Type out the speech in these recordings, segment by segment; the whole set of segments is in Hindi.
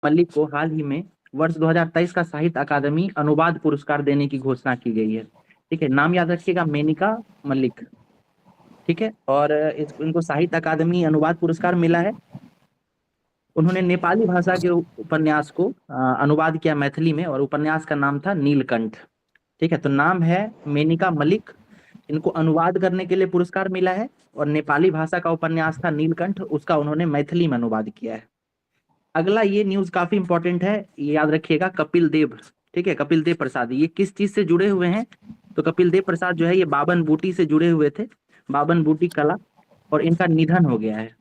मलिक को हाल ही में वर्ष 2023 का साहित्य अकादमी अनुवाद पुरस्कार देने की घोषणा की गई है। ठीक है, नाम याद रखिएगा, मेनका मलिक। ठीक है, और इनको साहित्य अकादमी अनुवाद पुरस्कार मिला है। उन्होंने नेपाली भाषा के उपन्यास को अनुवाद किया मैथिली में, और उपन्यास का नाम था नीलकंठ। ठीक है, तो नाम है मेनिका मलिक, इनको अनुवाद करने के लिए पुरस्कार मिला है, और नेपाली भाषा का उपन्यास था नीलकंठ, उसका उन्होंने मैथिली में अनुवाद किया है। अगला ये न्यूज काफी इंपॉर्टेंट है, ये याद रखिएगा, कपिल देव। ठीक है, कपिल देव प्रसाद, ये किस चीज से जुड़े हुए हैं? तो कपिल देव प्रसाद जो है ये बावन बूटी से जुड़े हुए थे, बावन बूटी कला, और इनका निधन हो गया है।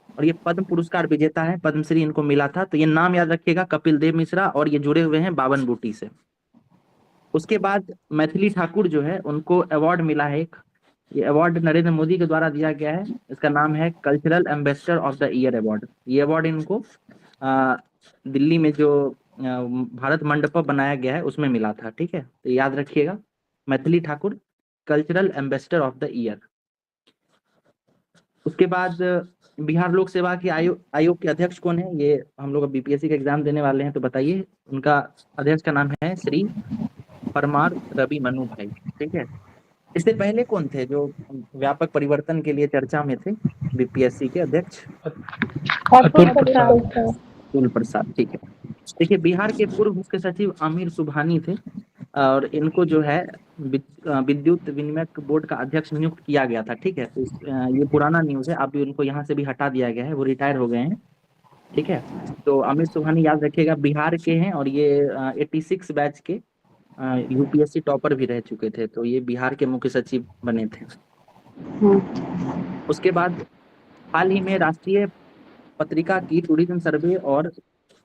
और ये पद्म पुरस्कार विजेता है, पद्मश्री इनको मिला था। तो ये नाम याद रखिएगा, कपिल देव मिश्रा, और ये जुड़े हुए हैं बावन बूटी से। उसके बाद मैथिली ठाकुर जो है उनको अवार्ड मिला है एक, ये अवार्ड नरेंद्र मोदी के द्वारा दिया गया है। इसका नाम है cultural ambassador of the year award. ये अवार्ड इनको दिल्ली में जो भारत मंडपम बनाया गया है उसमें मिला था। ठीक है, तो याद रखिएगा, Maithili Thakur cultural ambassador of the year. उसके बाद बिहार लोक सेवा के आयोग के अध्यक्ष कौन है? ये हम लोग बीपीएससी का एग्जाम देने वाले हैं, तो बताइए। उनका अध्यक्ष का नाम है श्री परमार रवि मनु भाई। ठीक है, इससे पहले कौन थे जो व्यापक परिवर्तन के लिए चर्चा में थे बीपीएससी के अध्यक्ष? अतुल प्रसाद। ठीक है, देखिए, बिहार के पूर्व मुख्य सचिव आमिर सुबहानी थे, और इनको जो है विद्युत विनिमय बोर्ड का अध्यक्ष नियुक्त किया गया था। ठीक है, तो ये पुराना न्यूज है, अभी उनको यहाँ से भी हटा दिया गया है, वो रिटायर हो गए हैं। ठीक है, तो आमिर सुबहानी याद रखिएगा बिहार के हैं, और ये 86 बैच के यूपीएससी टॉपर भी रह चुके थे, तो ये बिहार के मुख्य सचिव बने थे। उसके बाद हाल ही में राष्ट्रीय पत्रिका की टूरिज्म सर्वे और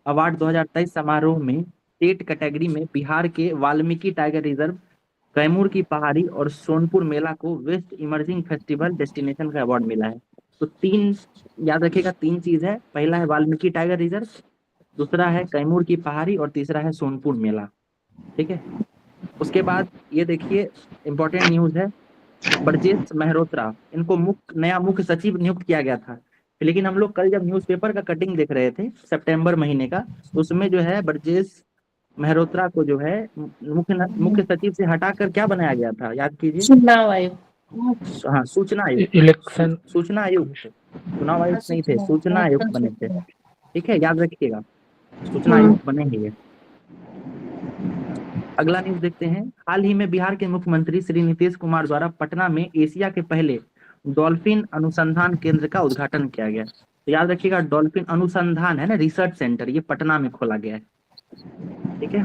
अवार्ड 2023 समारोह में स्टेट कैटेगरी में बिहार के वाल्मीकि टाइगर रिजर्व, कैमूर की पहाड़ी और सोनपुर मेला को बेस्ट इमर्जिंग फेस्टिवल डेस्टिनेशन का अवार्ड मिला है। तो तीन याद रखिएगा, तीन चीज है, पहला है वाल्मीकि टाइगर रिजर्व, दूसरा है कैमूर की पहाड़ी, और तीसरा है सोनपुर मेला। ठीक है, उसके बाद ये देखिए इंपॉर्टेंट न्यूज है, ब्रजेश मेहरोत्रा, इनको नया मुख्य सचिव नियुक्त किया गया था। लेकिन हम लोग कल जब न्यूज़पेपर का कटिंग देख रहे थे सितंबर महीने का, तो उसमें जो है ब्रजेश मेहरोत्रा को जो है मुख्य सचिव से हटाकर क्या बनाया गया था, याद कीजिए? चुनाव आयोग। हाँ, सूचना आयोग, इलेक्शन, सूचना आयोग थे, चुनाव आयोग नहीं थे, सूचना आयोग बने थे। ठीक है, याद रखिएगा, सूचना आयोग बने ही है। अगला न्यूज देखते हैं, हाल ही में बिहार के मुख्यमंत्री श्री नीतीश कुमार द्वारा पटना में एशिया के पहले डॉल्फिन अनुसंधान केंद्र का उद्घाटन किया गया। तो याद रखिएगा, डॉल्फिन अनुसंधान है ना, रिसर्च सेंटर, ये पटना में खोला गया है। ठीक है,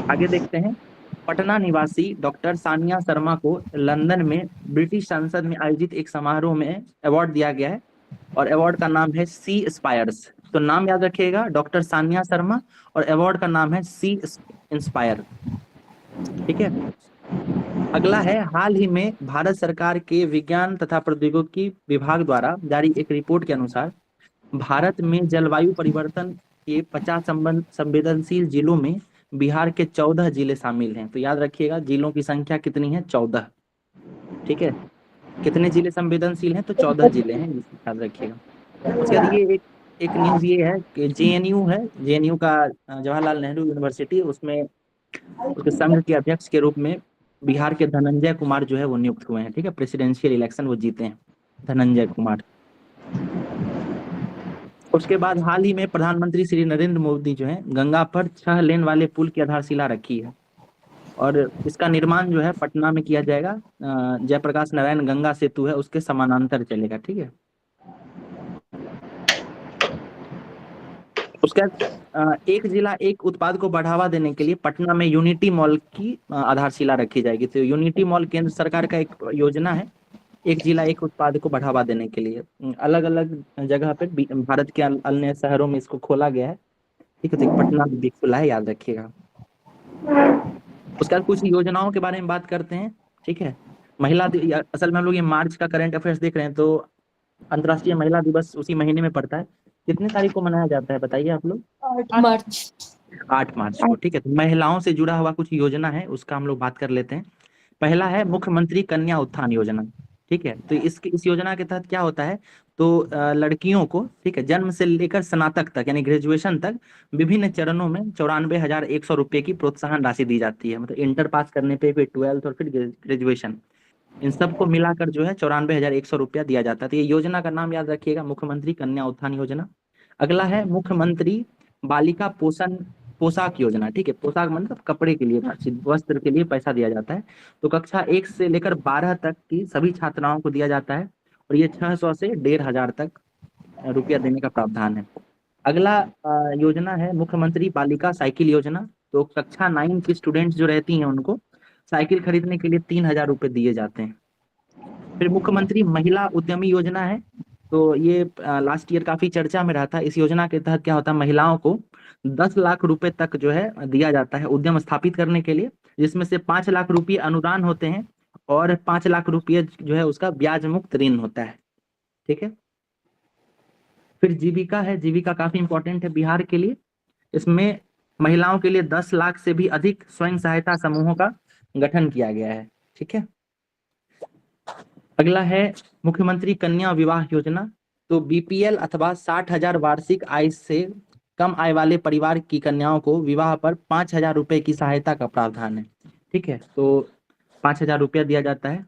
आगे देखते हैं, पटना निवासी डॉक्टर सानिया शर्मा को लंदन में ब्रिटिश संसद में आयोजित एक समारोह में अवार्ड दिया गया है, और अवार्ड का नाम है सी इंस्पायर्स। तो नाम याद रखिएगा, डॉक्टर सानिया शर्मा, और अवार्ड का नाम है सी इंस्पायर। ठीक है, अगला है, हाल ही में भारत सरकार के विज्ञान तथा प्रौद्योगिकी विभाग द्वारा जारी एक रिपोर्ट के अनुसार भारत में जलवायु परिवर्तन के 50 संवेदनशील जिलों में बिहार के 14 जिले शामिल हैं। तो याद रखिएगा, जिलों की संख्या कितनी है? 14। ठीक है, कितने जिले संवेदनशील हैं? तो 14 जिले हैं, याद रखिएगा। उसके बाद ये एक न्यूज ये है कि जेएनयू है, जेएनयू का जवाहरलाल नेहरू यूनिवर्सिटी, उसमें उसके संघ के अध्यक्ष के रूप में बिहार के धनंजय कुमार जो है वो नियुक्त हुए हैं। ठीक है, प्रेसिडेंशियल इलेक्शन वो जीते हैं, धनंजय कुमार। उसके बाद हाल ही में प्रधानमंत्री श्री नरेंद्र मोदी जो है गंगा पर 6 लेन वाले पुल की आधारशिला रखी है, और इसका निर्माण जो है पटना में किया जाएगा। जयप्रकाश नारायण गंगा सेतु है, उसके समानांतर चलेगा। ठीक है, उसके बाद एक जिला एक उत्पाद को बढ़ावा देने के लिए पटना में यूनिटी मॉल की आधारशिला रखी जाएगी। तो यूनिटी मॉल केंद्र सरकार का एक योजना है, एक जिला एक उत्पाद को बढ़ावा देने के लिए अलग अलग जगह पे भारत के अन्य शहरों में इसको खोला गया है। ठीक है, तो पटना में भी खुला है, याद रखिएगा। उसके बाद कुछ योजनाओं के बारे में बात करते हैं। ठीक है, महिला, असल में हम लोग ये मार्च का करंट अफेयर्स देख रहे हैं, तो अंतर्राष्ट्रीय महिला दिवस उसी महीने में पड़ता है। कितने तारीख को मनाया जाता है बताइए आप लोग? 8 मार्च को। ठीक है, तो महिलाओं से जुड़ा हुआ कुछ योजना है, उसका हम लोग बात कर लेते हैं। पहला है मुख्यमंत्री कन्या उत्थान योजना। ठीक है, तो इस योजना के तहत क्या होता है, तो लड़कियों को, ठीक है, जन्म से लेकर स्नातक तक यानी ग्रेजुएशन तक विभिन्न चरणों में 94,100 रुपये की प्रोत्साहन राशि दी जाती है। मतलब इंटर पास करने पे, फिर ट्वेल्थ और फिर ग्रेजुएशन, इन सबको मिलाकर जो है 94,100 रुपया दिया जाता है। तो ये योजना का नाम याद रखिएगा, मुख्यमंत्री कन्या उत्थान योजना। अगला है मुख्यमंत्री बालिका पोषण पोशाक योजना। ठीक है, पोशाक मतलब कपड़े के लिए, वस्त्र के लिए पैसा दिया जाता है। तो कक्षा 1 से लेकर 12 तक की सभी छात्राओं को दिया जाता है, और ये 600 से 1,500 तक रुपया देने का प्रावधान है। अगला योजना है मुख्यमंत्री बालिका साइकिल योजना। तो कक्षा 9 की स्टूडेंट्स जो रहती हैं उनको साइकिल खरीदने के लिए 3,000 रुपये दिए जाते हैं। फिर मुख्यमंत्री महिला उद्यमी योजना है। तो ये लास्ट ईयर काफी चर्चा में रहा था। इस योजना के तहत क्या होता है, महिलाओं को 10 लाख रुपए तक जो है दिया जाता है उद्यम स्थापित करने के लिए, जिसमें से 5 लाख रुपये अनुदान होते हैं और 5 लाख रुपये जो है उसका ब्याज मुक्त ऋण होता है। ठीक है। फिर जीविका है। जीविका काफी इंपॉर्टेंट है बिहार के लिए। इसमें महिलाओं के लिए 10 लाख से भी अधिक स्वयं सहायता समूहों का गठन किया गया है। ठीक है। अगला है मुख्यमंत्री कन्या विवाह योजना। तो बीपीएल अथवा 60,000 वार्षिक आय से कम आय वाले परिवार की कन्याओं को विवाह पर 5,000 रुपए की सहायता का प्रावधान है। ठीक है, तो 5,000 रुपया दिया जाता है।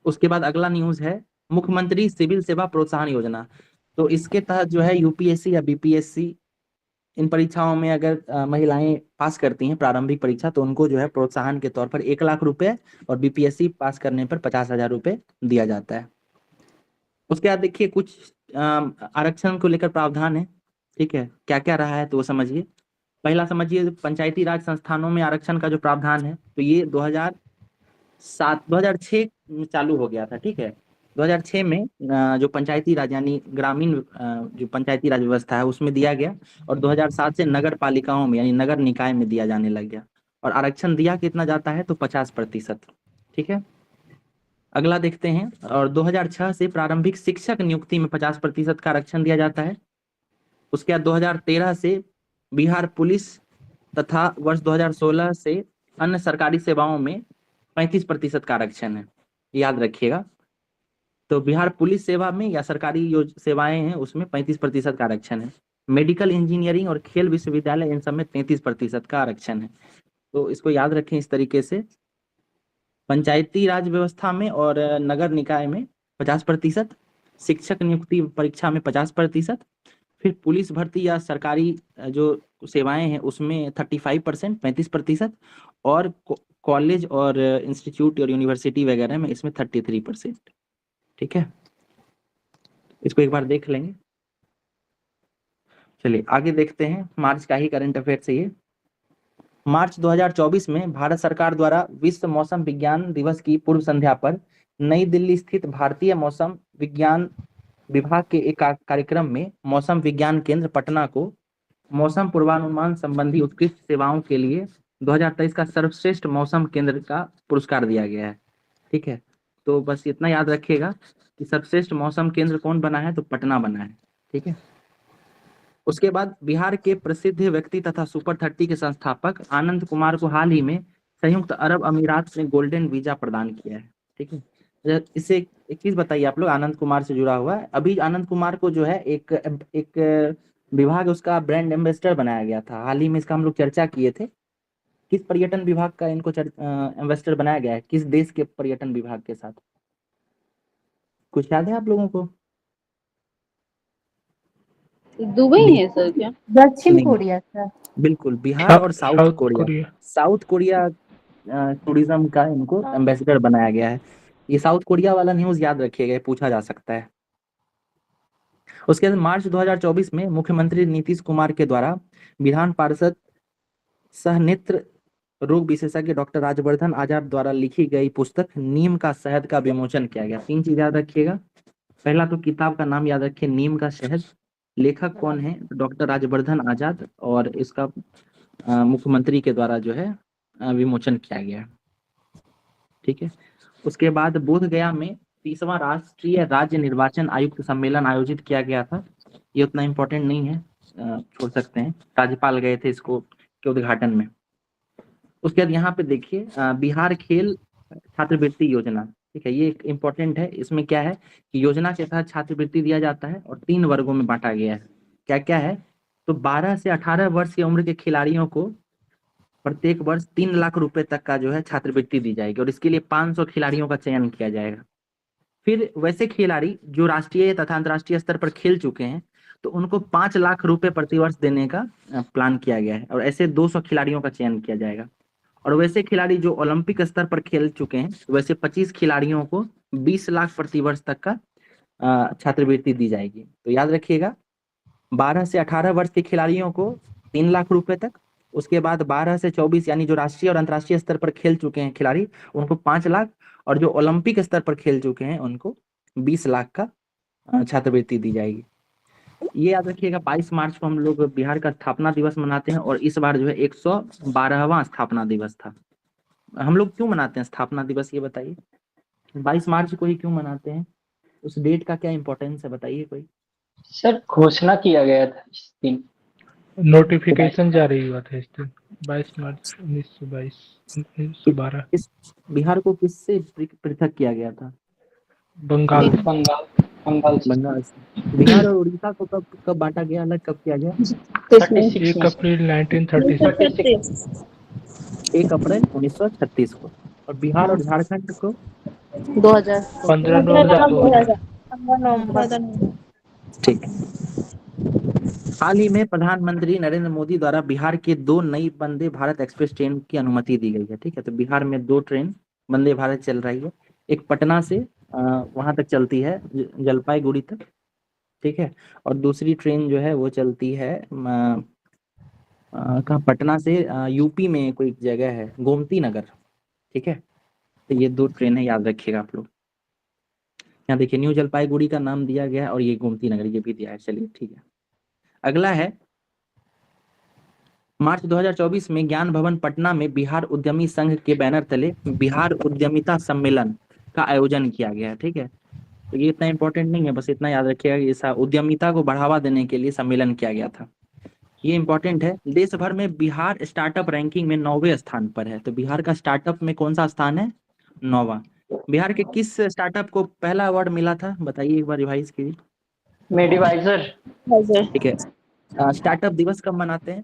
उसके बाद अगला न्यूज है मुख्यमंत्री सिविल सेवा प्रोत्साहन योजना। तो इसके तहत जो है यूपीएससी या बीपीएससी इन परीक्षाओं में अगर महिलाएं पास करती हैं प्रारंभिक परीक्षा, तो उनको जो है प्रोत्साहन के तौर पर 1 लाख रुपए और बीपीएससी पास करने पर 50,000 रुपए दिया जाता है। उसके बाद देखिए कुछ आरक्षण को लेकर प्रावधान है। ठीक है, क्या क्या रहा है तो वो समझिए। पहला समझिए पंचायती राज संस्थानों में आरक्षण का जो प्रावधान है, तो ये 2006 में चालू हो गया था। ठीक है, 2006 में जो पंचायती राज यानी ग्रामीण जो पंचायती राज व्यवस्था है उसमें दिया गया, और 2007 से नगर पालिकाओं में यानी नगर निकाय में दिया जाने लग गया। और आरक्षण दिया कितना जाता है, तो 50%। ठीक है। अगला देखते हैं, और 2006 से प्रारंभिक शिक्षक नियुक्ति में 50% का आरक्षण दिया जाता है। उसके बाद 2013 से बिहार पुलिस तथा वर्ष 2016 से अन्य सरकारी सेवाओं में 35% का आरक्षण है, याद रखिएगा। तो बिहार पुलिस सेवा में या सरकारी सेवाएं हैं उसमें 35% का आरक्षण है। मेडिकल इंजीनियरिंग और खेल विश्वविद्यालय इन सब में 33% का आरक्षण है। तो इसको याद रखें इस तरीके से, पंचायती राज व्यवस्था में और नगर निकाय में 50%, शिक्षक नियुक्ति परीक्षा में 50%, फिर पुलिस भर्ती या सरकारी जो सेवाएं हैं उसमें 35%, 35%, और कॉलेज और इंस्टीट्यूट और यूनिवर्सिटी वगैरह में इसमें 33%। ठीक है, इसको एक बार देख लेंगे। चलिए आगे देखते हैं, मार्च का ही करंट अफेयर से ये। मार्च 2024 में भारत सरकार द्वारा विश्व मौसम विज्ञान दिवस की पूर्व संध्या पर नई दिल्ली स्थित भारतीय मौसम विज्ञान विभाग के एक कार्यक्रम में मौसम विज्ञान केंद्र पटना को मौसम पूर्वानुमान संबंधी उत्कृष्ट सेवाओं के लिए 2023 का सर्वश्रेष्ठ मौसम केंद्र का पुरस्कार दिया गया है। ठीक है, तो बस इतना याद रखिएगा कि सर्वश्रेष्ठ मौसम केंद्र कौन बना है, तो पटना बना है। ठीक है। उसके बाद बिहार के प्रसिद्ध व्यक्ति तथा सुपर 30 के संस्थापक आनंद कुमार को हाल ही में संयुक्त अरब अमीरात ने गोल्डन वीजा प्रदान किया है। ठीक है, इससे एक चीज बताइए आप लोग, आनंद कुमार से जुड़ा हुआ है। अभी आनंद कुमार को जो है एक विभाग उसका ब्रांड एम्बेसडर बनाया गया था। हाल ही में इसका हम लोग चर्चा किए थे। किस पर्यटन विभाग का इनको एम्बेसडर बनाया गया है, किस देश के पर्यटन विभाग के साथ, कुछ याद है आप लोगों को? दुबई है सर क्या? दक्षिण नहीं, कोरिया सर। बिल्कुल बिहार और south Korea. South Korea tourism का इनको एम्बेसडर बनाया गया है। ये साउथ कोरिया वाला न्यूज याद रखिएगा, ये पूछा जा सकता है। उसके बाद मार्च 2024 में मुख्यमंत्री नीतीश कुमार के द्वारा विधान पार्षद सह नेत्र रोग विशेषज्ञ डॉक्टर राजवर्धन आजाद द्वारा लिखी गई पुस्तक नीम का शहद का विमोचन किया गया। 3 चीज याद रखिएगा। पहला तो किताब का नाम याद रखिए, नीम का शहद। लेखक कौन है, डॉक्टर राजवर्धन आजाद, और इसका मुख्यमंत्री के द्वारा जो है विमोचन किया गया। ठीक है। उसके बाद बोधगया में 30वां राष्ट्रीय राज्य निर्वाचन आयुक्त सम्मेलन आयोजित किया गया था। ये उतना इम्पोर्टेंट नहीं है, छोड़ सकते हैं, राज्यपाल गए थे इसको के उद्घाटन में। उसके बाद यहाँ पे देखिए बिहार खेल छात्रवृत्ति योजना। ठीक है, ये एक इम्पोर्टेंट है। इसमें क्या है कि योजना के तहत छात्रवृत्ति दिया जाता है और 3 वर्गों में बांटा गया है। क्या क्या है? तो 12 से 18 वर्ष की उम्र के खिलाड़ियों को प्रत्येक वर्ष 3 लाख रुपए तक का जो है छात्रवृत्ति दी जाएगी और इसके लिए 500 खिलाड़ियों का चयन किया जाएगा। फिर वैसे खिलाड़ी जो राष्ट्रीय तथा अंतर्राष्ट्रीय स्तर पर खेल चुके हैं तो उनको 5 लाख रुपए प्रतिवर्ष देने का प्लान किया गया है और ऐसे 200 खिलाड़ियों का चयन किया जाएगा। और वैसे खिलाड़ी जो ओलंपिक स्तर पर खेल चुके हैं वैसे 25 खिलाड़ियों को 20 लाख प्रतिवर्ष तक का छात्रवृत्ति दी जाएगी। तो याद रखिएगा, 12 से 18 वर्ष के खिलाड़ियों को 3 लाख रुपए तक, उसके बाद 12 से 24 यानी जो राष्ट्रीय और अंतर्राष्ट्रीय स्तर पर खेल चुके हैं खिलाड़ी उनको 5 लाख, और जो ओलंपिक स्तर पर खेल चुके हैं उनको 20 लाख का छात्रवृत्ति दी जाएगी। ये याद रखिएगा, 22 मार्च को हम लोग बिहार का स्थापना दिवस मनाते हैं और इस बार जो है 112वां स्थापना दिवस था। हम लोग क्यों मनाते हैं स्थापना दिवस, ये बताइए। 22 मार्च को ही क्यों मनाते हैं? उस डेट का क्या इंपॉर्टेंस है, बताइए कोई। सर घोषणा किया गया था इस दिन, नोटिफिकेशन जारी हुआ था इस दिन 22 मार्च 1912। इस बिहार को किससे पृथक किया गया था? बंगाल बंगाल से बंगाल से। बिहार और उड़ीसा को कब कब बांटा गया, अलग कब किया गया? 36 1 में। अप्रैल 1936। 1 अप्रैल 1936 को। और बिहार और झारखंड को 2000 15 नवंबर 2000। ठीक। हाल ही में प्रधानमंत्री नरेंद्र मोदी द्वारा बिहार के 2 नई वंदे भारत एक्सप्रेस ट्रेन की अनुमति दी गई है। ठीक है, तो बिहार में 2 ट्रेन वंदे भारत चल रही है। एक पटना से वहां तक चलती है, जलपाईगुड़ी तक। ठीक है, और दूसरी ट्रेन जो है वो चलती है कहाँ, पटना से यूपी में कोई जगह है गोमती नगर। ठीक है, तो ये 2 ट्रेन है, याद रखिएगा आप लोग। यहाँ देखिए, न्यू जलपाईगुड़ी का नाम दिया गया है और ये गोमती नगर ये भी दिया है। चलिए ठीक है, अगला है मार्च 2024 में ज्ञान भवन पटना में बिहार उद्यमी संघ के बैनर तले बिहार उद्यमिता सम्मेलन का आयोजन किया गया है। ठीक है, तो ये इतना इंपॉर्टेंट नहीं है, बस इतना याद रखिएगा कि इस उद्यमिता को बढ़ावा देने के लिए सम्मेलन किया गया था। ये इंपॉर्टेंट है। देश भर में बिहार स्टार्टअप रैंकिंग में 9वें स्थान पर है। तो बिहार का स्टार्टअप में कौन सा स्थान है? 9वां। बिहार के किस स्टार्टअप को पहला अवार्ड मिला था, बताइए एक बार रिवाइज कीजिए। मेडिवाइजर। ठीक है, स्टार्टअप दिवस कब मनाते हैं?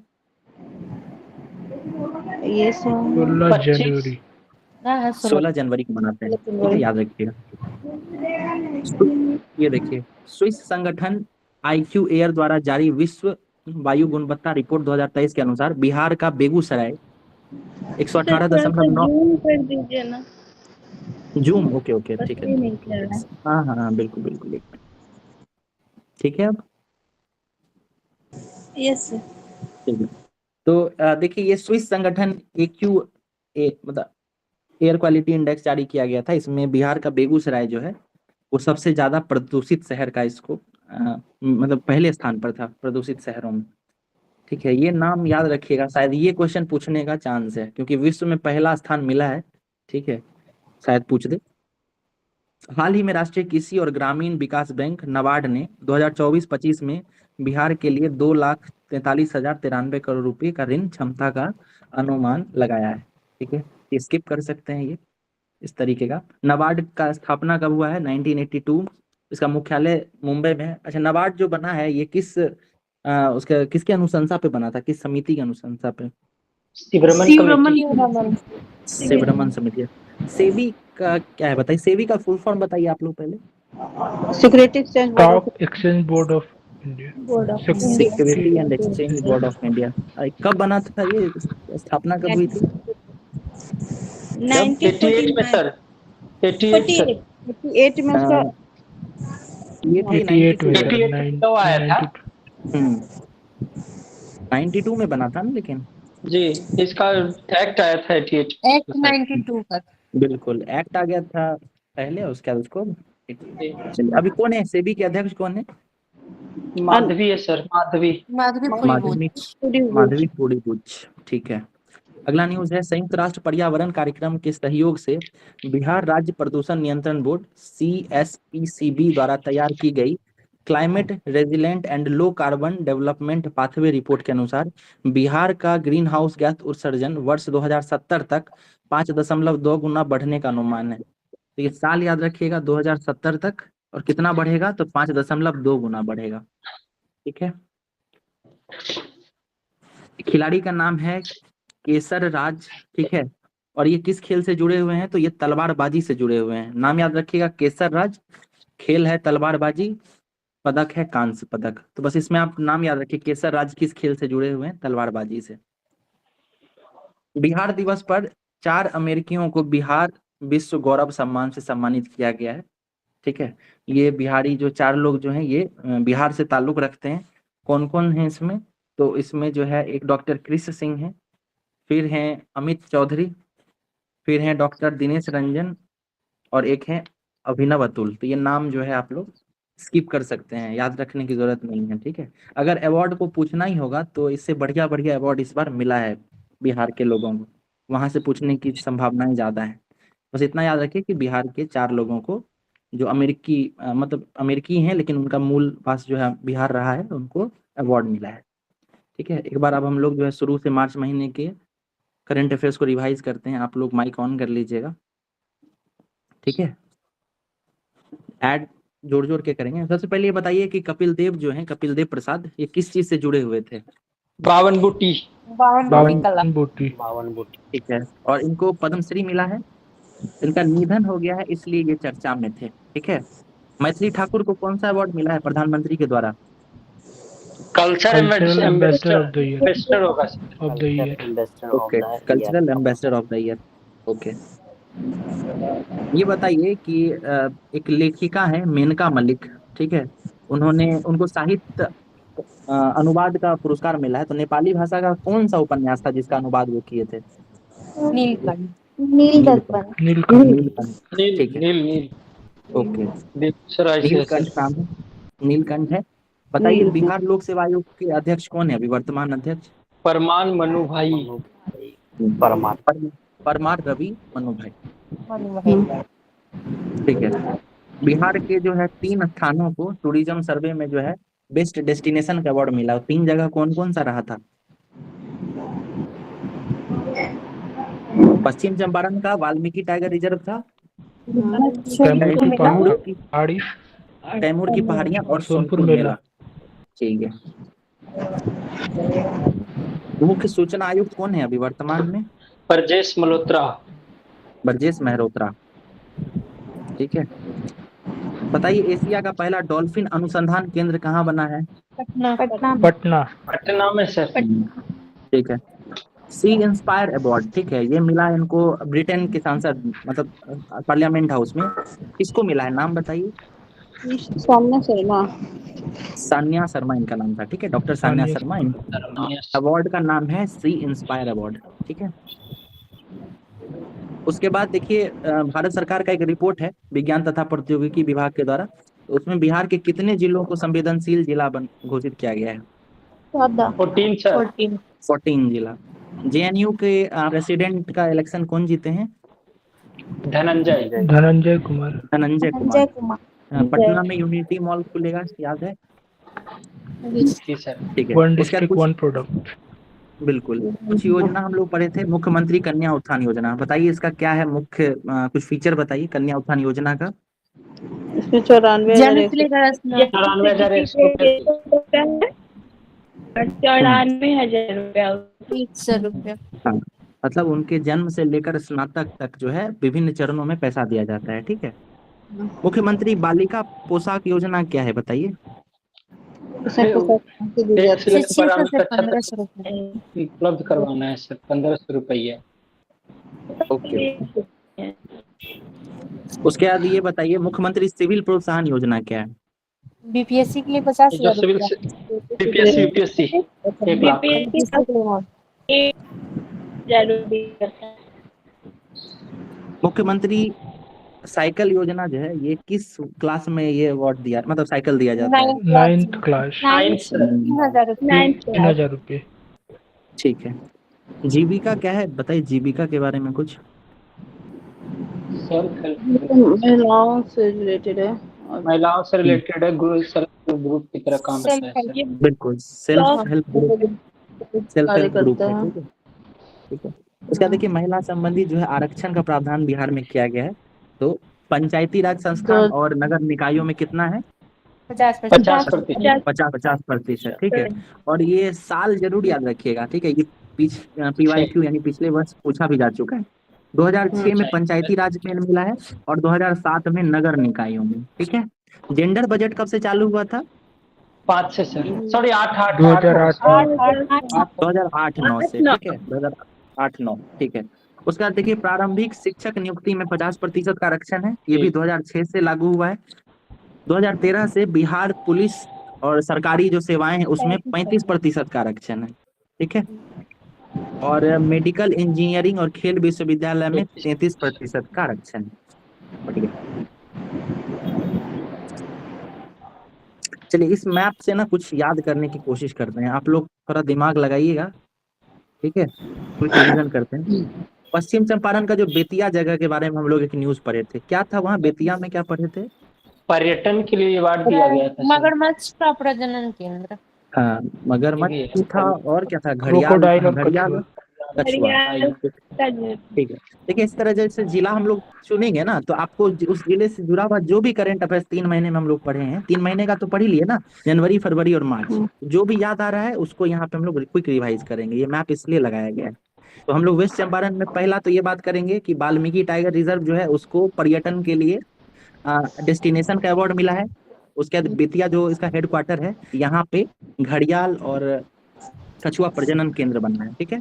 ये 16 जनवरी। 16 जनवरी को मनाते हैं। ठीक है, याद रखिएगा। ये देखिए, स्विस संगठन IQ एयर द्वारा जारी विश्व वायु गुणवत्ता रिपोर्ट 2023 के अनुसार बिहार का बेगूसराय 118.9 कर दीजिए ना। जूम। ओके ओके ठीक है, नहीं कर रहा है। हाँ हाँ हाँ बिल्कुल बिल्कुल, एक मिनट। ठीक है, अब यस सर। ठीक है। तो देखिए, ये स्विस संगठन AQ मतलब एयर क्वालिटी इंडेक्स जारी किया गया था। इसमें बिहार का बेगूसराय जो है वो सबसे ज्यादा प्रदूषित शहर का इसको मतलब पहले स्थान पर था प्रदूषित शहरों में। ठीक है, ये नाम याद रखिएगा, शायद ये क्वेश्चन पूछने का चांस है क्योंकि विश्व में पहला स्थान मिला है। ठीक है, शायद पूछ दे। हाल ही में राष्ट्रीय कृषि और ग्रामीण विकास बैंक नाबार्ड ने 2024-25 में बिहार के लिए 2,43,093 करोड़ रुपए का ऋण क्षमता का अनुमान लगाया है। ठीक है, ये स्किप कर सकते हैं। ये इस तरीके का नाबार्ड का स्थापना कब हुआ है? 1982। इसका मुख्यालय मुंबई में है। अच्छा, नाबार्ड जो बना है ये उसका किसके अनुशंसा पे बना था, किस समिति की अनुशंसा पे? शिवरमन समिति है। सेबी का क्या है बताइए, सेबी का फुल फॉर्म बताइए आप लोग पहले। Security exchange stock exchange board of India. Security and exchange board of India. कब बना था ये, स्थापना कब हुई थी? 88 में सर, 88 में उसका ये थी 88 में 92 सर, तो आया था। 92 में बना था ना, लेकिन जी इसका एक्ट आया था 88। एक्ट 92 का। बिल्कुल, एक्ट आ गया था पहले, उसके बाद उसको। चलिए, अभी कौन है सेबी के अध्यक्ष, कौन है? माधवी है सर, माधवी। माधवी पुरीबुच। ठीक है, अगला न्यूज है, संयुक्त राष्ट्र पर्यावरण कार्यक्रम के सहयोग से बिहार राज्य प्रदूषण नियंत्रण बोर्ड CSPCB द्वारा तैयार की गई climate resilient and low carbon development pathway report के अनुसार बिहार का ग्रीन हाउस गैस उत्सर्जन वर्ष 2070 तक 5.2 गुना बढ़ने का अनुमान है। तो ये साल याद रखिएगा 2070 तक, और कितना बढ़ेगा तो 5.2 गुना बढ़ेगा। ठीक है। खिलाड़ी का नाम है केसर राज। ठीक है। और ये किस खेल से जुड़े हुए हैं, तो ये तलवारबाजी से जुड़े हुए हैं। नाम याद रखिएगा केसर राज, खेल है तलवारबाजी, पदक है कांस्य पदक। तो बस इसमें आप नाम याद रखिए केसर राज किस खेल से जुड़े हुए हैं, तलवारबाजी से। बिहार दिवस पर 4 अमेरिकियों को बिहार विश्व गौरव सम्मान से सम्मानित किया गया है। ठीक है। ये बिहारी जो 4 लोग जो हैं ये बिहार से ताल्लुक रखते हैं। कौन कौन है इसमें, तो इसमें जो है एक डॉक्टर कृष्ण सिंह है, फिर हैं अमित चौधरी, फिर हैं डॉक्टर दिनेश रंजन, और एक है अभिनव अतुल। तो ये नाम जो है आप लोग स्किप कर सकते हैं, याद रखने की जरूरत नहीं है। ठीक है। अगर अवार्ड को पूछना ही होगा तो इससे बढ़िया बढ़िया अवार्ड इस बार मिला है बिहार के लोगों को, वहां से पूछने की संभावनाएं ज्यादा है। बस इतना याद रखिए कि बिहार के 4 लोगों को जो मतलब अमेरिकी हैं लेकिन उनका मूल पास जो है बिहार रहा है, उनको अवार्ड मिला है। ठीक है। एक बार अब हम लोग जो है शुरू से मार्च महीने के करंट अफेयर्स को रिवाइज करते हैं। आप लोग माइक ऑन कर लीजिएगा। ठीक है। ऐड जोड़ जोड़ के करेंगे। सबसे पहले ये बताइए कि कपिल देव जो हैं, कपिल देव प्रसाद, ये किस चीज से जुड़े हुए थे? बावन बूटी। बावन बूटी। ठीक है। और इनको पद्मश्री मिला है। इनका निधन हो गया है इसलिए ये चर्चा में थे। ठीक है। मैथिली ठाकुर को कौन सा अवार्ड मिला है प्रधानमंत्री के द्वारा? Culture cultural ambassador of the year. Ambassador होगा। Of the year. Okay, cultural ambassador of the year. Okay. ये बताइए कि एक लेखिका है मेनका मलिक। ठीक है। उनको साहित्य अनुवाद का पुरस्कार मिला है। तो नेपाली भाषा का कौन सा उपन्यास था जिसका अनुवाद वो किए थे? नीलकंठ। नीलकंठ। नीलकंठ। नीलकंठ। नील ठीक है। नील नील ओके। बेगूसराय से है नीलकंठ सर। नाम है, नीलकंठ है। बताइए बिहार लोक सेवा आयोग के अध्यक्ष कौन है अभी वर्तमान अध्यक्ष? परमान मनु भाई। परमार रवि मनु भाई। ठीक है। बिहार के जो है 3 स्थानों को टूरिज्म सर्वे में जो है बेस्ट डेस्टिनेशन का अवार्ड मिला। 3 जगह कौन कौन सा रहा था? पश्चिम चंपारण का वाल्मीकि टाइगर रिजर्व था, तैमूर की पहाड़ी कैमूर की पहाड़ियां और सोनपुर सोनपुर मेला। मेला। ठीक है। मुख्य सूचना आयुक्त कौन है अभी वर्तमान में? परजेश मल्होत्रा। ब्रजेश मेहरोत्रा। ठीक है। बताइए एशिया का पहला डॉल्फिन अनुसंधान केंद्र कहाँ बना है? पटना। पटना में सर। ठीक है। सी इंस्पायर अवार्ड, ठीक है, ये मिला इनको ब्रिटेन के सांसद, मतलब पार्लियामेंट हाउस में। किसको मिला है, नाम बताइए? सामने शर्मा। सान्या शर्मा इनका नाम था। ठीक है। डॉक्टर सान्या शर्मा। अवार्ड का नाम है सी इंस्पायर अवार्ड। ठीक है। उसके बाद देखिए भारत सरकार का एक रिपोर्ट है विज्ञान तथा प्रौद्योगिकी विभाग के द्वारा। तो उसमें बिहार के कितने जिलों को संवेदनशील जिला घोषित किया गया है? 14 सर। 14 जिला। जेएनयू के प्रेसिडेंट का इलेक्शन कौन जीते हैं? धनंजय कुमार। धनंजय कुमार। पटना में यूनिटी मॉल खुलेगा, याद है? जी सर। ठीक है। वन उसके बाद डिस्ट्रिक्ट कुछ वन प्रोडक्ट। बिल्कुल कुछ योजना हम लोग पढ़े थे, मुख्यमंत्री कन्या उत्थान योजना। बताइए इसका क्या है मुख्य कुछ फीचर बताइए कन्या उत्थान योजना का। इसमें 94,100 ₹94,100 हाँ, मतलब उनके जन्म से लेकर स्नातक तक जो है विभिन्न चरणों में पैसा दिया जाता है। ठीक है। मुख्यमंत्री बालिका पोशाक योजना क्या है बताइए? उपलब्ध करवाना है सर, 1500 रुपया। ओके। उसके बाद ये बताइए मुख्यमंत्री सिविल प्रोत्साहन योजना क्या है? बीपीएससी के लिए 50,000 यूपीएससी 1 लाख। मुख्यमंत्री साइकिल योजना जो है ये किस क्लास में ये अवार्ड दिया, मतलब साइकिल दिया जाता है? 9th class. 3,000 रुपये। ठीक है। जीविका क्या है बताइए, जीविका के बारे में कुछ? महिलाओं से रिलेटेड है। महिलाओं से रिलेटेड है, ग्रुप की तरह काम करता है सर। बिल्कुल सेल्फ हेल्प ग्रुप है। ठीक है। उसका देखिए महिला संबंधी जो है आरक्षण का प्रावधान बिहार में किया गया है। तो पंचायती राज संस्थान और नगर निकायों में कितना है? 50%। 50%, ठीक है। और ये साल जरूर याद रखिएगा, ठीक है, ये PYQ यानी पिछले वर्ष पूछा भी जा चुका है। 2006 में पंचायती राज में मिला है और 2007 में नगर निकायों में, ठीक है। जेंडर बजट कब से चालू हुआ था? 5 से सर, सॉरी 8 2008-9 से, ठीक है, 2008-9, ठीक है। उसके बाद देखिए प्रारंभिक शिक्षक नियुक्ति में 50% का आरक्षण है, ये भी 2006 से लागू हुआ है। 2013 से बिहार पुलिस और सरकारी जो सेवाएं हैं उसमें 35% का आरक्षण है, ठीक है। और मेडिकल इंजीनियरिंग और खेल विश्वविद्यालय में 33% का आरक्षण है, ठीक है। चलिए इस मैप से ना कुछ याद करने की कोशिश करते हैं, आप लोग थोड़ा दिमाग लगाइएगा, ठीक है, कुछ रिवीजन करते हैं। पश्चिम चंपारण का जो बेतिया जगह के बारे में हम लोग एक न्यूज पढ़े थे, क्या था वहाँ बेतिया में, क्या पढ़े थे? पर्यटन के लिए अवार्ड दिया गया था सर। मगरमच्छ का प्रजनन केंद्र। हाँ, मगरमच्छ था और क्या था? क्रोकोडाइल और घड़ियाल, कछुआ, घड़ियाल। ठीक है। देखिए इस तरह जैसे जिला हम लोग चुनेंगे ना तो आपको उस जिले से जुड़ा हुआ जो भी करंट अफेयर्स 3 महीने में हम लोग पढ़े हैं, 3 महीने का तो पढ़ ही लिए ना, जनवरी फरवरी और मार्च, जो भी याद आ रहा है उसको यहाँ पे हम लोग क्विक रिवाइज करेंगे। ये मैप इसलिए लगाया गया है। तो हम लोग वेस्ट चंपारण में पहला तो ये बात करेंगे कि वाल्मीकि टाइगर रिजर्व जो है उसको पर्यटन के लिए डेस्टिनेशन का अवार्ड मिला है। उसके बाद बेतिया जो इसका हेडक्वार्टर है, यहाँ पे घड़ियाल और कछुआ प्रजनन केंद्र बनना है, ठीक है।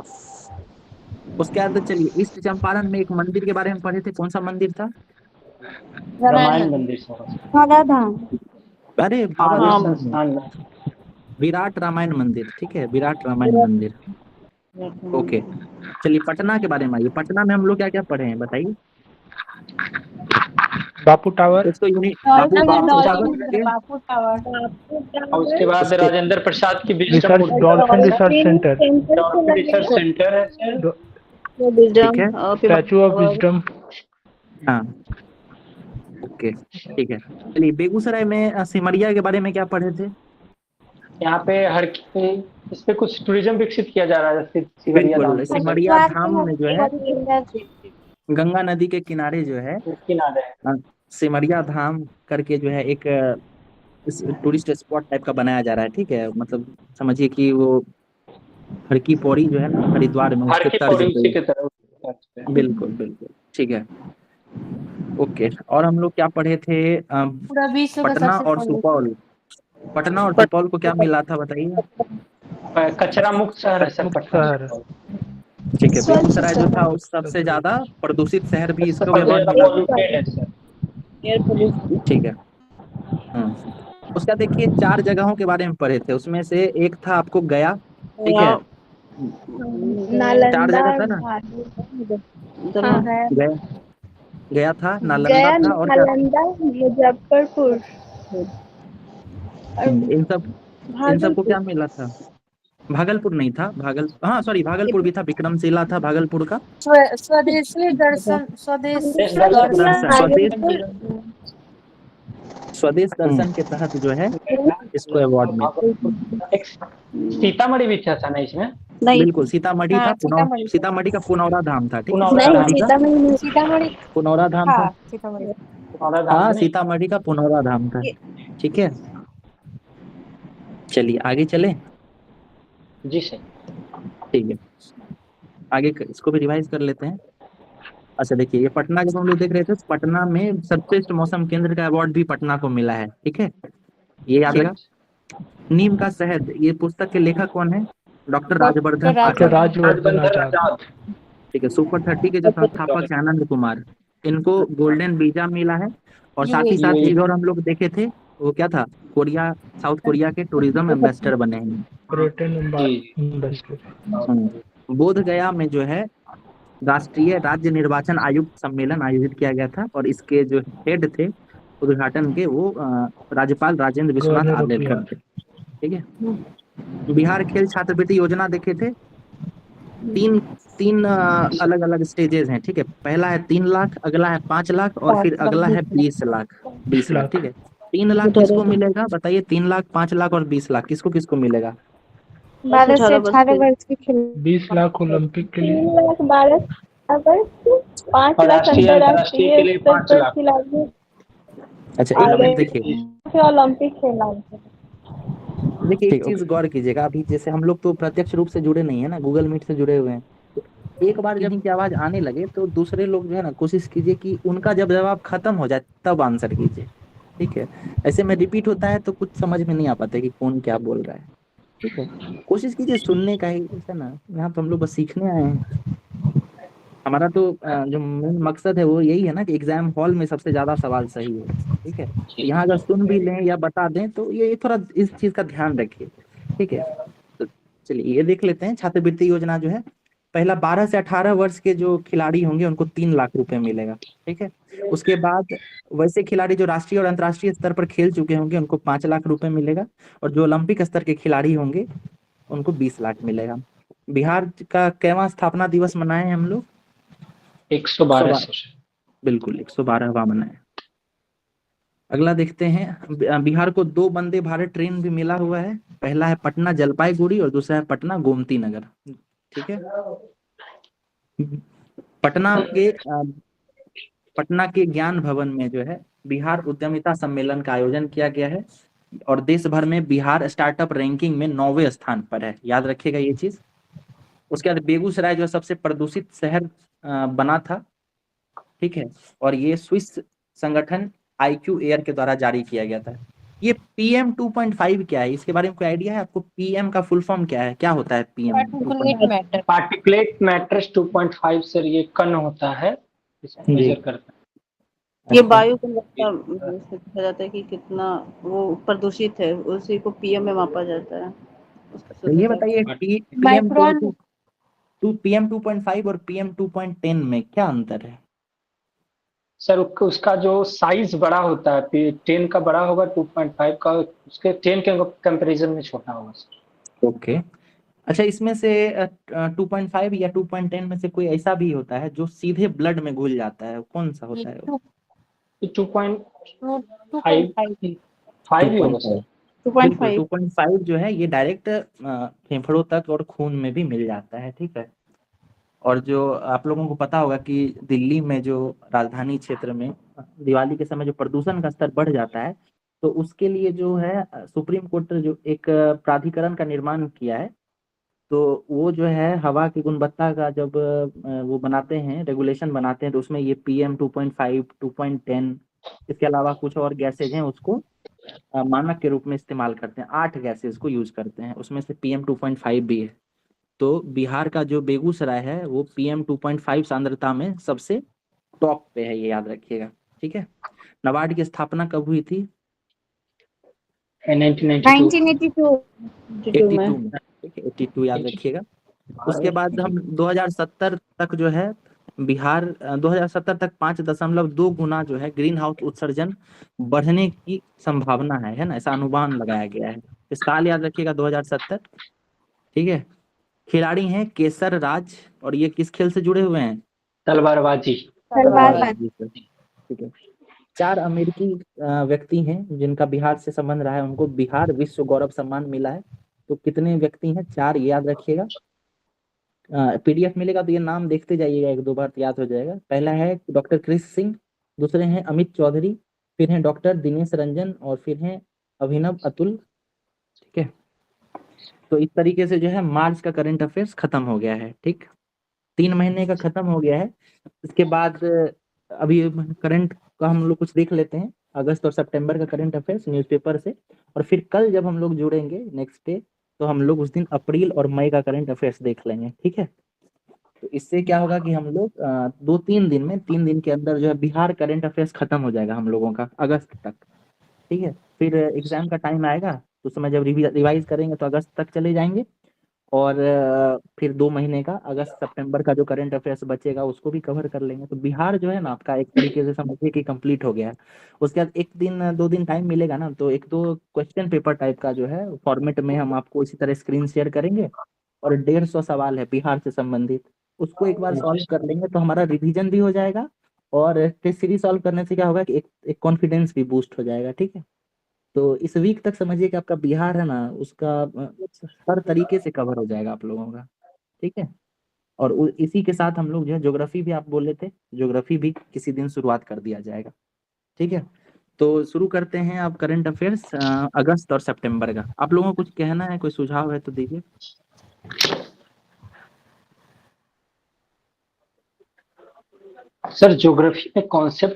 उसके बाद चलिए ईस्ट चंपारण में एक मंदिर के बारे में पढ़े थे, कौन सा मंदिर था? रामायण मंदिर सर। अरे बाबा, विराट रामायण मंदिर, ठीक है, विराट रामायण मंदिर, ओके। चलिए पटना के बारे में आइए, पटना में हम लोग क्या क्या पढ़े हैं बताइए? बापू टावर, इसको बापू टावर, और उसके बाद राजेंद्र प्रसाद की dolphin research centre, research centre है सर। ठीक है, स्टैचू ऑफ विजडम। हाँ, ओके, ठीक है। चलिए बेगूसराय में सिमरिया के बारे में क्या पढ़े थे? यहाँ पे इस पे कुछ टूरिज्म विकसित किया जा रहा है। बिल्कुल, सिमरिया धाम में जो है गंगा नदी के किनारे जो है सिमरिया धाम करके जो है एक टूरिस्ट स्पॉट टाइप का बनाया जा रहा है, ठीक है। मतलब समझिए कि वो हर की पौड़ी जो है ना हरिद्वार में, उसके तर्ज पे। बिल्कुल बिल्कुल, ठीक है, ओके। और हम लोग क्या पढ़े थे? पटना और सुपौल, पटना और सुपौल को क्या मिला था बताइए? कचरा मुक्त शहर है पटना, ठीक है। बेगूसराय जो था उस सबसे ज्यादा प्रदूषित शहर भी इसको अवार्ड मिला, ठीक है। उसका देखिए 4 जगहों के बारे में पढ़े थे, उसमें से एक था आपको गया, ठीक है, 4 जगह था ना, गया था, नालंदा था और मुजफ्फरपुर। इन सब को क्या मिला था? भागलपुर नहीं था, भागलपुर भी था, विक्रमशिला था भागलपुर का। स्वदेशी दर्शन, स्वदेश दर्शन के तहत जो है इसको अवार्ड मिला। सीतामढ़ी भी था ना इसमें? बिल्कुल सीतामढ़ी था, सीतामढ़ी का पुनौरा धाम था, ठीक है, पुनौरा धाम था, हाँ सीतामढ़ी का पुनौरा धाम था, ठीक है। चलिए आगे चले जी सर, ठीक है, आगे इसको भी रिवाइज कर लेते हैं। अच्छा देखिए ये पटना जब हम लोग देख रहे थे, पटना में सर्वश्रेष्ठ मौसम केंद्र का अवार्ड भी पटना को मिला है, ठीक है, ये याद रखा। नीम का शहद, ये पुस्तक के लेखक कौन है? डॉक्टर राजवर्धन आचार्य, ठीक है। सुपर 30 के जो संस्थापक है आनंद कुमार, इनको गोल्डन वीजा मिला है। और साथ ही साथ एक और हम लोग देखे थे, वो क्या था? कोरिया, साउथ कोरिया के टूरिज्म एम्बेसडर बने हैं। बोध गया में जो है राष्ट्रीय राज्य निर्वाचन आयुक्त सम्मेलन आयोजित किया गया था और इसके जो हेड थे उद्घाटन के वो राज्यपाल राजेंद्र विश्वनाथ आर्लेकर थे, ठीक है। बिहार खेल छात्रवृत्ति योजना देखे थे, तीन अलग अलग स्टेजेस हैं, ठीक है। पहला है 3 लाख, अगला है 5 लाख और फिर अगला है 20 लाख, ठीक है। 3 लाख किसको मिलेगा बताइए? 3 लाख, 5 लाख और 20 लाख किसको किसको मिलेगा? 12 से 18 वर्ष के खिलाड़ी। 20 लाख ओलंपिक के लिए, 3 लाख 12 अगस्त 5 और लाख राष्ट्रीय अंतर्राष्ट्रीय के अंतर्राष्ट्रीय लिए स्तर 5 पर लाख। खिलाड़ी अच्छा एक और मिनट देखिए, ओलंपिक खिलाड़ी। देखिए एक चीज गौर कीजिएगा, अभी जैसे हम लोग तो प्रत्यक्ष रूप से जुड़े नहीं है ना, गूगल मीट से जुड़े हुए हैं, तो एक बार जब इनकी आवाज आने लगे तो दूसरे लोग जो है ना कोशिश कीजिए कि उनका जब जवाब खत्म हो जाए तब आंसर कीजिए, ठीक है। ऐसे में रिपीट होता है तो कुछ समझ में नहीं आ पाता है कि कौन क्या बोल रहा है, ठीक है। कोशिश कीजिए सुनने का ही, है ना, यहाँ तो हम लोग बस सीखने आए हैं। हमारा तो जो मेन मकसद है वो यही है ना कि एग्जाम हॉल में सबसे ज्यादा सवाल सही हो, ठीक है। तो यहाँ अगर सुन भी लें या बता दें तो ये थोड़ा इस चीज का ध्यान रखिए, ठीक है। तो चलिए ये देख लेते हैं, छात्रवृत्ति योजना जो है, पहला 12 से 18 वर्ष के जो खिलाड़ी होंगे उनको 3 लाख रुपए मिलेगा, ठीक है। उसके बाद वैसे खिलाड़ी जो राष्ट्रीय और अंतर्राष्ट्रीय स्तर पर खेल चुके होंगे उनको 5 लाख रुपए मिलेगा, और जो ओलंपिक स्तर के खिलाड़ी होंगे उनको 20 लाख मिलेगा। बिहार का कैवां स्थापना दिवस मनाए हैं हम लोग? 112 112, बिल्कुल 112वां मनाए। अगला देखते हैं, बिहार को 2 वंदे भारत ट्रेन भी मिला हुआ है, पहला है पटना जलपाईगुड़ी और दूसरा है पटना गोमती नगर, ठीक है। पटना के पटना के ज्ञान भवन में जो है बिहार उद्यमिता सम्मेलन का आयोजन किया गया है, और देश भर में बिहार स्टार्टअप रैंकिंग में 9वें स्थान पर है, याद रखिएगा ये चीज। उसके बाद बेगूसराय जो है सबसे प्रदूषित शहर बना था, ठीक है, और ये स्विस संगठन IQ एयर के द्वारा जारी किया गया था। ये PM 2.5 क्या है, इसके बारे में कोई आइडिया है आपको? PM का फुल फॉर्म क्या है, क्या होता है PM particulate 2.5? Matter. Particulate matters 2.5 sir, ये कण होता है, इसको जी, मेजर करता ये अच्छा, वायु गुणवत्ता से देखा जाता है कि कितना वो प्रदूषित है, उसी को PM में मापा जाता है, उसका तो ये शुद्धता। बताइए है। PM micron. PM 2.5 और PM 2.10 में क्या अंतर है? सर उसका जो साइज बड़ा होता है 10 का बड़ा होगा, 2.5 का उसके 10 के कंपैरिजन में छोटा होगा सर। ओके, अच्छा इसमें से 2.5 या 2.10 में से कोई ऐसा भी होता है जो सीधे ब्लड में घुल जाता है, कौन सा ये होता है वो? 2.5 2.5। 5 ही होगा 2.5, सर। बिल्कुल 2.5 2.5 जो है ये डायरेक्ट फेफड़ों तक और खून में भी मिल जाता है, ठीक है। और जो आप लोगों को पता होगा कि दिल्ली में जो राजधानी क्षेत्र में दिवाली के समय जो प्रदूषण का स्तर बढ़ जाता है, तो उसके लिए जो है सुप्रीम कोर्ट ने जो एक प्राधिकरण का निर्माण किया है, तो वो जो है हवा की गुणवत्ता का जब वो बनाते हैं, रेगुलेशन बनाते हैं, तो उसमें ये PM 2.5 2.10 इसके अलावा कुछ और गैसेज हैं उसको मानक के रूप में इस्तेमाल करते हैं। 8 गैसेज को यूज करते हैं, उसमें से PM 2.5 भी है। तो बिहार का जो बेगूसराय है वो PM 2.5 सांद्रता में सबसे टॉप पे है, ये याद रखिएगा, ठीक है। नाबार्ड की स्थापना कब हुई थी? 1992। 1982 में। 82 में, ठीक है, 82 याद रखिएगा। उसके बाद हम 2070 तक जो है बिहार 2070 तक 5.2 गुना जो है ग्रीन हाउस उत्सर्जन बढ़ने की संभावना है ना, ऐसा अनुमान लगाया गया है। इस साल याद रखिएगा 2070, ठीक है। खिलाड़ी हैं केसर राज, और ये किस खेल से जुड़े हुए हैं? तलवारबाजी। तलवारबाजी से, ठीक है। 4 अमेरिकी व्यक्ति हैं जिनका बिहार से संबंध रहा है, उनको बिहार विश्व गौरव सम्मान मिला है। तो कितने व्यक्ति हैं? 4, ये याद रखिएगा। PDF मिलेगा तो ये नाम देखते जाइएगा, 1-2 बार तो याद हो जाएगा। पहला है डॉक्टर क्रिश सिंह, दूसरे हैं अमित चौधरी, फिर हैं डॉक्टर दिनेश रंजन, और फिर हैं अभिनव अतुल, ठीक है। तो इस तरीके से जो है मार्च का करंट अफेयर्स खत्म हो गया है, ठीक। 3 महीने का खत्म हो गया है। इसके बाद अभी करंट का हम लोग कुछ देख लेते हैं, अगस्त और सितंबर का करंट अफेयर्स न्यूज़पेपर से, और फिर कल जब हम लोग जुड़ेंगे नेक्स्ट डे, तो हम लोग उस दिन अप्रैल और मई का करंट अफेयर्स देख लेंगे, ठीक है। तो इससे क्या होगा कि हम लोग 2-3 दिन में, 3 दिन के अंदर जो है बिहार करंट अफेयर्स खत्म हो जाएगा हम लोगों का अगस्त तक, ठीक है। फिर एग्जाम का टाइम आएगा तो उस समय जब रिवाइज करेंगे तो अगस्त तक चले जाएंगे, और फिर 2 महीने का अगस्त सितंबर का जो करंट अफेयर्स बचेगा उसको भी कवर कर लेंगे। तो बिहार जो है ना आपका एक तरीके से समझिए कि कंप्लीट हो गया है। उसके बाद 1-2 दिन टाइम मिलेगा ना, तो 1-2 क्वेश्चन पेपर टाइप का जो है फॉर्मेट में हम आपको इसी तरह स्क्रीन शेयर करेंगे, और 150 सवाल है बिहार से संबंधित, उसको एक बार सॉल्व कर लेंगे तो हमारा रिवीजन भी हो जाएगा, और टेस्ट सीरीज सॉल्व करने से क्या होगा कि एक कॉन्फिडेंस भी बूस्ट हो जाएगा, ठीक है। तो इस वीक तक समझिए कि आपका बिहार है ना उसका हर तरीके से कवर हो जाएगा आप लोगों का, ठीक है। और इसी के साथ हम लोग जो है ज्योग्राफी भी आप बोल रहे थे, ज्योग्राफी भी किसी दिन शुरुआत कर दिया जाएगा। ठीक है, तो शुरू करते हैं अब करंट अफेयर्स अगस्त और सितंबर का। आप लोगों को कुछ कहना है, कोई सुझाव है तो दीजिए। सर ज्योग्राफी में कॉन्सेप्ट